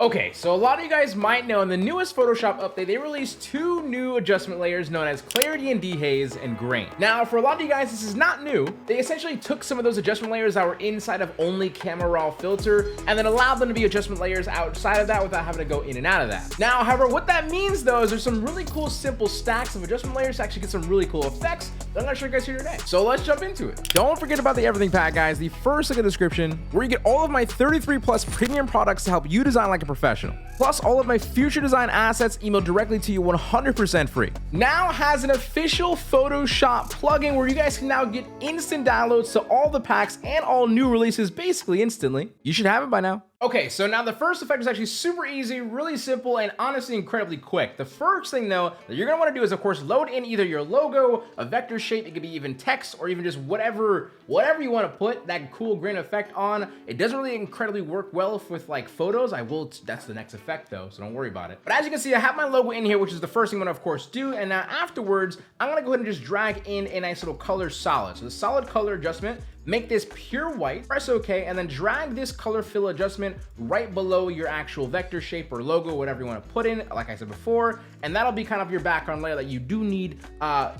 Okay, so a lot of you guys might know in the newest Photoshop update, they released two new adjustment layers known as Clarity and Dehaze and Grain. Now, for a lot of you guys, this is not new. They essentially took some of those adjustment layers that were inside of only Camera Raw filter and then allowed them to be adjustment layers outside of that without having to go in and out of that. Now, however, what that means though is there's some really cool simple stacks of adjustment layers to actually get some really cool effects that I'm gonna show you guys here today. So let's jump into it. Don't forget about the everything pack, guys. The first link in the description where you get all of my 33 plus premium products to help you design like a professional. Plus all of my future design assets emailed directly to you 100% free. Now has an official Photoshop plugin where you guys can now get instant downloads to all the packs and all new releases basically instantly. You should have it by now. Okay, so now the first effect is actually super easy, really simple, and honestly incredibly quick. The first thing though that you're gonna wanna do is of course load in either your logo, a vector shape, it could be even text, or even just whatever you wanna put that cool grain effect on. It doesn't really incredibly work well with like photos. That's the next effect though, so don't worry about it. But as you can see, I have my logo in here, which is the first thing I'm gonna of course do, and now afterwards, I'm gonna go ahead and just drag in a nice little color solid. So the solid color adjustment, make this pure white, press OK, and then drag this color fill adjustment right below your actual vector shape or logo, whatever you want to put in, like I said before, and that'll be kind of your background layer that you do need,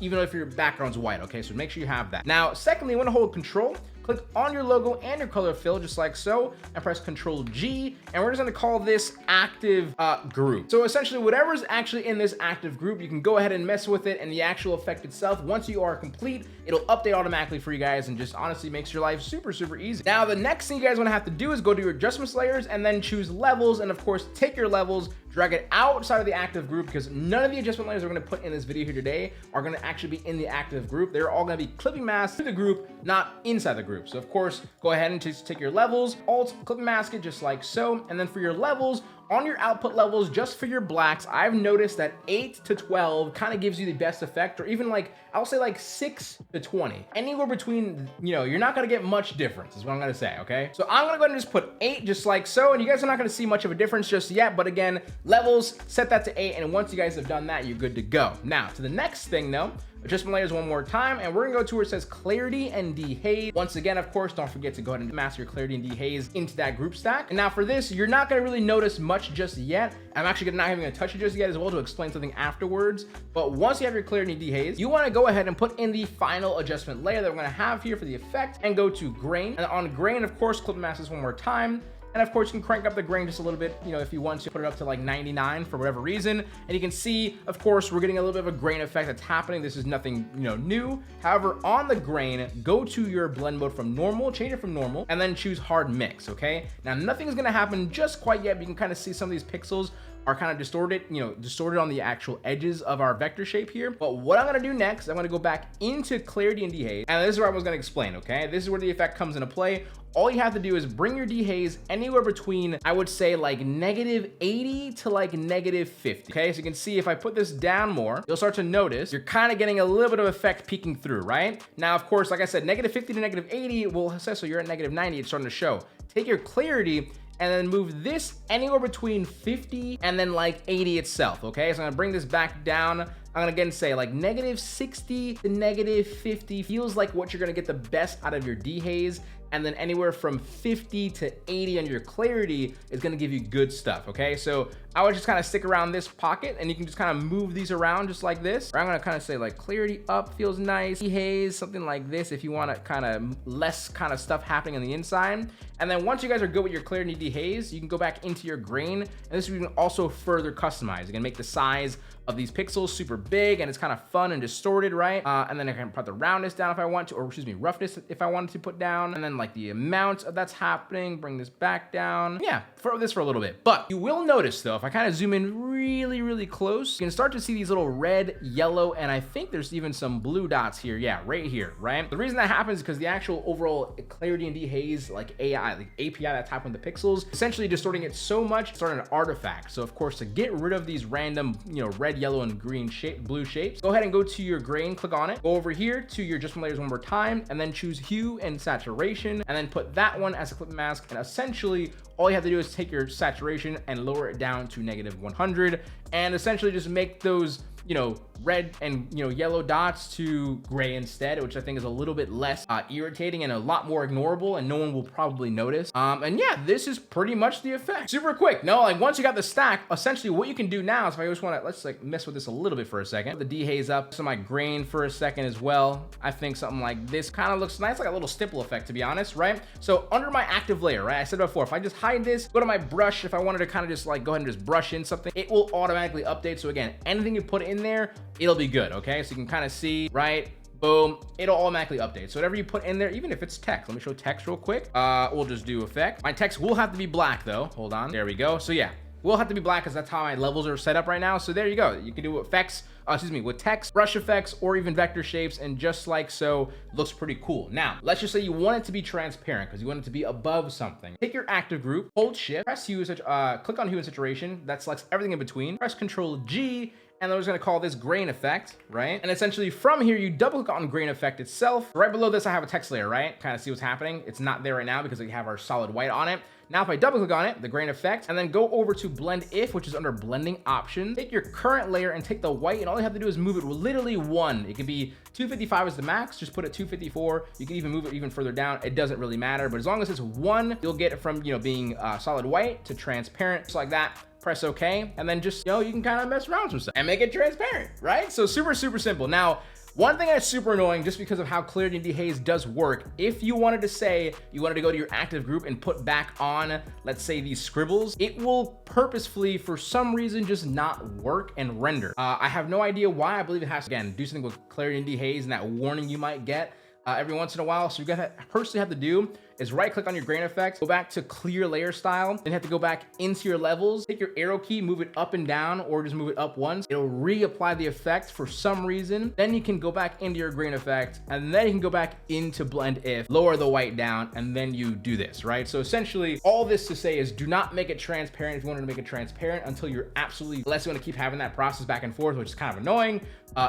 even if your background's white, okay? So make sure you have that. Now, secondly, you want to hold Control, click on your logo and your color fill just like so, and press Control G, and we're just gonna call this active group. So essentially whatever's actually in this active group, you can go ahead and mess with it, and the actual effect itself, once you are complete, it'll update automatically for you guys and just honestly makes your life super, super easy. Now, the next thing you guys wanna have to do is go to your adjustments layers and then choose levels, and of course, take your levels, drag it outside of the active group because none of the adjustment layers we're gonna put in this video here today are gonna actually be in the active group. They're all gonna be clipping masks to the group, not inside the group. So of course, go ahead and just take your levels, Alt, clip mask it just like so. And then for your levels, on your output levels, just for your blacks, I've noticed that 8 to 12 kind of gives you the best effect, or even like, I'll say like 6 to 20. Anywhere between, you're not gonna get much difference is what I'm gonna say, okay? So I'm gonna go ahead and just put 8 just like so, and you guys are not gonna see much of a difference just yet, but again, levels, set that to 8, and once you guys have done that, you're good to go. Now, to the next thing though, adjustment layers one more time, and we're gonna go to where it says Clarity and Dehaze. Once again, of course, don't forget to go ahead and mask your Clarity and Dehaze into that group stack. And now for this, you're not gonna really notice much just yet. I'm actually not even gonna touch it just yet as well to explain something afterwards. But once you have your Clarity and Dehaze, you wanna go ahead and put in the final adjustment layer that we're gonna have here for the effect, and go to Grain. And on Grain, of course, clip mask this one more time. And of course, you can crank up the grain just a little bit, if you want to put it up to like 99 for whatever reason. And you can see, of course, we're getting a little bit of a grain effect that's happening. This is nothing, new. However, on the grain, go to your blend mode from normal, change it from normal, and then choose hard mix, okay? Now, nothing's gonna happen just quite yet, but you can kind of see some of these pixels are kind of distorted, distorted on the actual edges of our vector shape here. But what I'm gonna do next, I'm gonna go back into Clarity and Dehaze, and this is where I was gonna explain, okay? This is where the effect comes into play. All you have to do is bring your dehaze anywhere between, I would say like -80 to like -50. Okay, so you can see if I put this down more, you'll start to notice you're kind of getting a little bit of effect peeking through, right? Now, of course, like I said, -50 to -80, well, so you're at -90, it's starting to show. Take your clarity and then move this anywhere between 50 and then like 80 itself, okay? So I'm gonna bring this back down. I'm gonna again say like -60 to -50 feels like what you're gonna get the best out of your dehaze, and then anywhere from 50 to 80 on your clarity is gonna give you good stuff, okay? So I would just kind of stick around this pocket, and you can just kind of move these around just like this. Or I'm gonna kind of say like clarity up feels nice, dehaze, something like this if you want to kind of less kind of stuff happening on the inside. And then once you guys are good with your clarity dehaze, you can go back into your grain, and this we can also further customize. You can make the size of these pixels super big, and it's kind of fun and distorted, right? And then I can put the roundness down if I want to, or excuse me, roughness if I wanted to put down, and then like the amount of that's happening, bring this back down. Yeah, for this for a little bit. But you will notice though, if I kind of zoom in really, really close, you can start to see these little red, yellow, and I think there's even some blue dots here. Yeah, right here, right? The reason that happens is because the actual overall Clarity and Dehaze, like AI, like API that's happening with the pixels, essentially distorting it so much, it's starting an artifact. So of course, to get rid of these random, red, yellow, and green blue shapes, go ahead and go to your grain, click on it, go over here to your adjustment layers one more time, and then choose hue and saturation, and then put that one as a clip mask. And essentially all you have to do is take your saturation and lower it down to -100, and essentially just make those you know, red and, you know, yellow dots to gray instead, which I think is a little bit less irritating and a lot more ignorable, and no one will probably notice. And yeah, this is pretty much the effect. Super quick. No, like once you got the stack, essentially what you can do now is, if I just want to, let's like mess with this a little bit for a second. The dehaze up to my grain for a second as well. I think something like this kind of looks nice, like a little stipple effect, to be honest, right? So under my active layer, right, I said before, if I just hide this, go to my brush, if I wanted to kind of just like go ahead and just brush in something, it will automatically update. So again, anything you put in there, it'll be good. Okay, so you can kind of see, right? Boom, it'll automatically update. So whatever you put in there, even if it's text, let me show text real quick. We'll just do effect. My text will have to be black though. Hold on, there we go. So yeah, will have to be black because that's how my levels are set up right now. So there you go. You can do effects, with text, brush effects, or even vector shapes, and just like so, looks pretty cool. Now, let's just say you want it to be transparent because you want it to be above something. Take your active group, hold shift, press hue, click on hue and saturation. That selects everything in between. Press Control G, and then we're just gonna call this grain effect, right? And essentially from here, you double click on grain effect itself. Right below this, I have a text layer, right? Kind of see what's happening. It's not there right now because we have our solid white on it. Now, if I double click on it, the grain effect, and then go over to blend if, which is under blending options, take your current layer and take the white, and all you have to do is move it literally one. It could be 255 is the max, just put it 254. You can even move it even further down. It doesn't really matter, but as long as it's one, you'll get it from, you know, being solid white to transparent, just like that. Press OK, and then just, you know, you can kind of mess around with some stuff and make it transparent, right? So super, super simple. Now, one thing that's super annoying, just because of how Clarity Dehaze does work, if you wanted to say you wanted to go to your active group and put back on, let's say, these scribbles, it will purposefully, for some reason, just not work and render. I have no idea why. I believe it has to, again, do something with Clarity Dehaze and that warning you might get every once in a while. So you gotta personally have to do is right click on your grain effect, go back to clear layer style, then you have to go back into your levels, take your arrow key, move it up and down, or just move it up once. It'll reapply the effect for some reason. Then you can go back into your grain effect, and then you can go back into blend if, lower the white down, and then you do this, right? So essentially all this to say is do not make it transparent if you wanted to make it transparent until you're absolutely, unless you want to keep having that process back and forth, which is kind of annoying.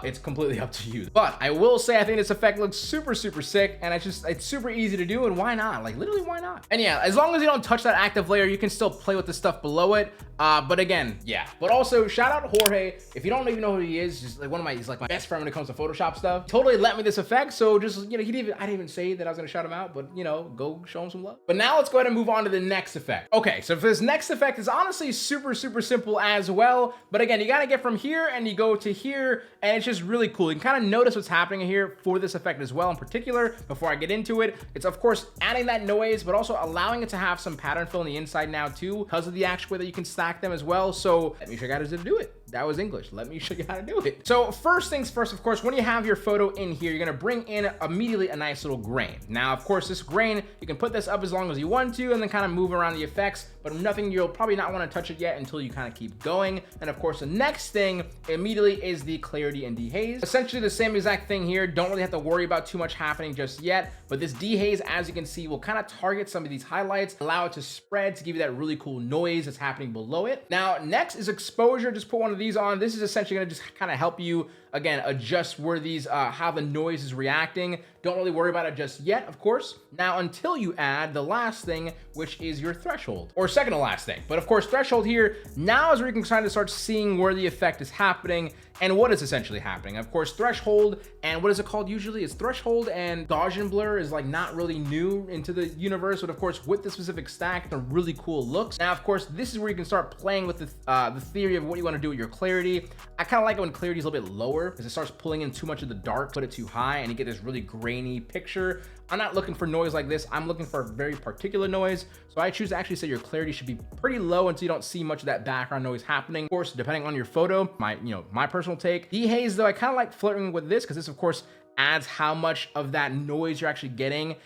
It's completely up to you. But I will say I think this effect looks super, super sick, and it's super easy to do, and why not? Like literally, why not? And yeah, as long as you don't touch that active layer, you can still play with the stuff below it. But again, yeah. But also shout out to Jorge. If you don't even know who he is, just like he's like my best friend when it comes to Photoshop stuff. Totally let me this effect. So just, you know, I didn't even say that I was gonna shout him out, but you know, go show him some love. But now let's go ahead and move on to the next effect. Okay, so for this next effect is honestly super, super simple as well. But again, you gotta get from here and you go to here, and it's just really cool. You can kind of notice what's happening here for this effect as well. In particular, before I get into it, it's of course adding that noise, but also allowing it to have some pattern fill on the inside now too, because of the actual way that you can stack them as well. So let me show you guys how to do it. That was English. Let me show you how to do it. So first things first, of course, when you have your photo in here, you're gonna bring in immediately a nice little grain. Now, of course, this grain, you can put this up as long as you want to, and then kind of move around the effects, but nothing, you'll probably not want to touch it yet until you kind of keep going. And of course, the next thing immediately is the clarity and dehaze. Essentially the same exact thing here. Don't really have to worry about too much happening just yet, but this dehaze, as you can see, will kind of target some of these highlights, allow it to spread to give you that really cool noise that's happening below it. Now, next is exposure. Just put one of these on. This is essentially going to just kind of help you, again, adjust where these, how the noise is reacting. Don't really worry about it just yet, of course. Now, until you add the last thing, which is your threshold, or second to last thing. But of course, threshold here, now is where you can kind of start seeing where the effect is happening and what is essentially happening. Of course, threshold, and what is it called usually? It's threshold, and Gaussian blur is like not really new into the universe, but of course, with the specific stack, it's a really cool looks. Now, of course, this is where you can start playing with the theory of what you want to do with your clarity. I kind of like it when clarity is a little bit lower, because it starts pulling in too much of the dark, put it too high, and you get this really grainy picture. I'm not looking for noise like this. I'm looking for a very particular noise. So I choose to actually say your clarity should be pretty low until you don't see much of that background noise happening. Of course, depending on your photo, my personal take. Dehaze, though, I kind of like flirting with this because this, of course, adds how much of that noise you're actually getting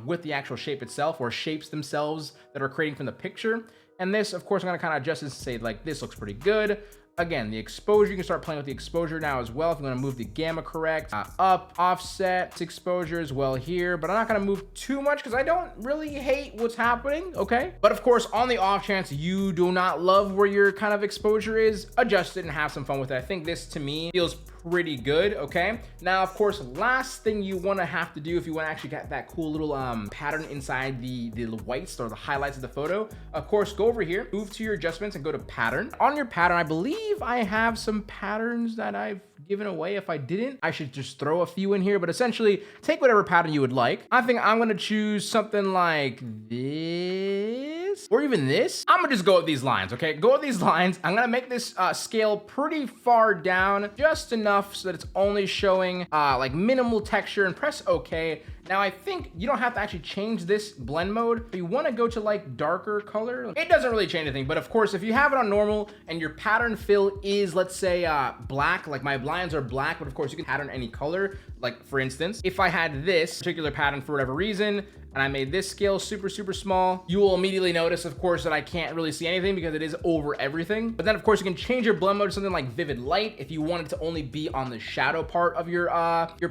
with the actual shape itself, or shapes themselves that are creating from the picture. And this, of course, I'm gonna kind of adjust this and say, like, this looks pretty good. Again, the exposure, you can start playing with the exposure now as well. If you want to move the gamma correct, up, offset, exposure as well here, but I'm not going to move too much because I don't really hate what's happening, okay? But of course, on the off chance you do not love where your kind of exposure is, adjust it and have some fun with it. I think this, to me, feels pretty good, okay? Now, of course, last thing you want to have to do if you want to actually get that cool little pattern inside the whites or the highlights of the photo, of course, go over here, move to your adjustments and go to pattern. On your pattern, I believe I have some patterns that I've given away. If I didn't, I should just throw a few in here, but essentially take whatever pattern you would like. I think I'm gonna choose something like this or even this. I'm gonna just go with these lines, okay? Go with these lines. I'm gonna make this scale pretty far down, just enough so that it's only showing like minimal texture, and press OK. Now, I think you don't have to actually change this blend mode. If you want to go to like darker color, it doesn't really change anything. But of course, if you have it on normal and your pattern fill is, let's say, black, like my lines are black, but of course you can pattern any color. Like for instance, if I had this particular pattern for whatever reason, and I made this scale super, super small, you will immediately notice, of course, that I can't really see anything because it is over everything. But then, of course, you can change your blend mode to something like vivid light if you want it to only be on the shadow part of your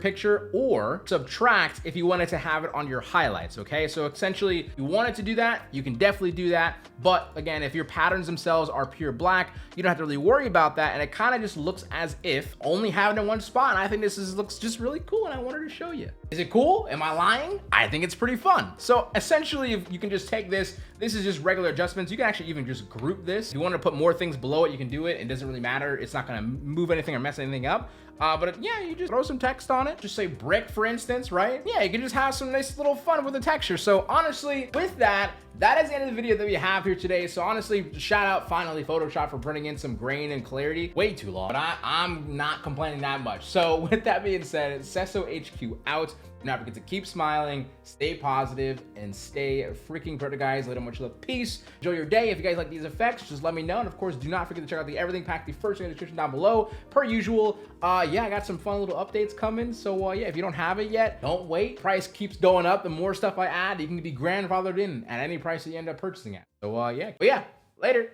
picture, or subtract if you wanted to have it on your highlights, okay? So essentially, if you wanted to do that, you can definitely do that. But again, if your patterns themselves are pure black, you don't have to really worry about that. And it kind of just looks as if only having it in one spot. And I think this looks just really cool, and I wanted to show you. Is it cool? Am I lying? I think it's pretty fun. So essentially, if you can just take this is just regular adjustments. You can actually even just group this. If you want to put more things below it, you can do it. It doesn't really matter. It's not going to move anything or mess anything up. But yeah, you just throw some text on it. Just say brick, for instance, right? Yeah, you can just have some nice little fun with the texture. So honestly, with that is the end of the video that we have here today. So honestly, shout out finally Photoshop for bringing in some grain and clarity. Way too long, but I'm not complaining that much. So with that being said, it's Seso HQ out. Do not forget to keep smiling, stay positive, and stay freaking productive, guys. Let them much love. Peace. Enjoy your day. If you guys like these effects, just let me know. And of course, do not forget to check out the Everything Pack, the first link in the description down below. Per usual, yeah, I got some fun little updates coming. So yeah, if you don't have it yet, don't wait. Price keeps going up. The more stuff I add, you can be grandfathered in at any price that you end up purchasing at. So yeah, but yeah, later.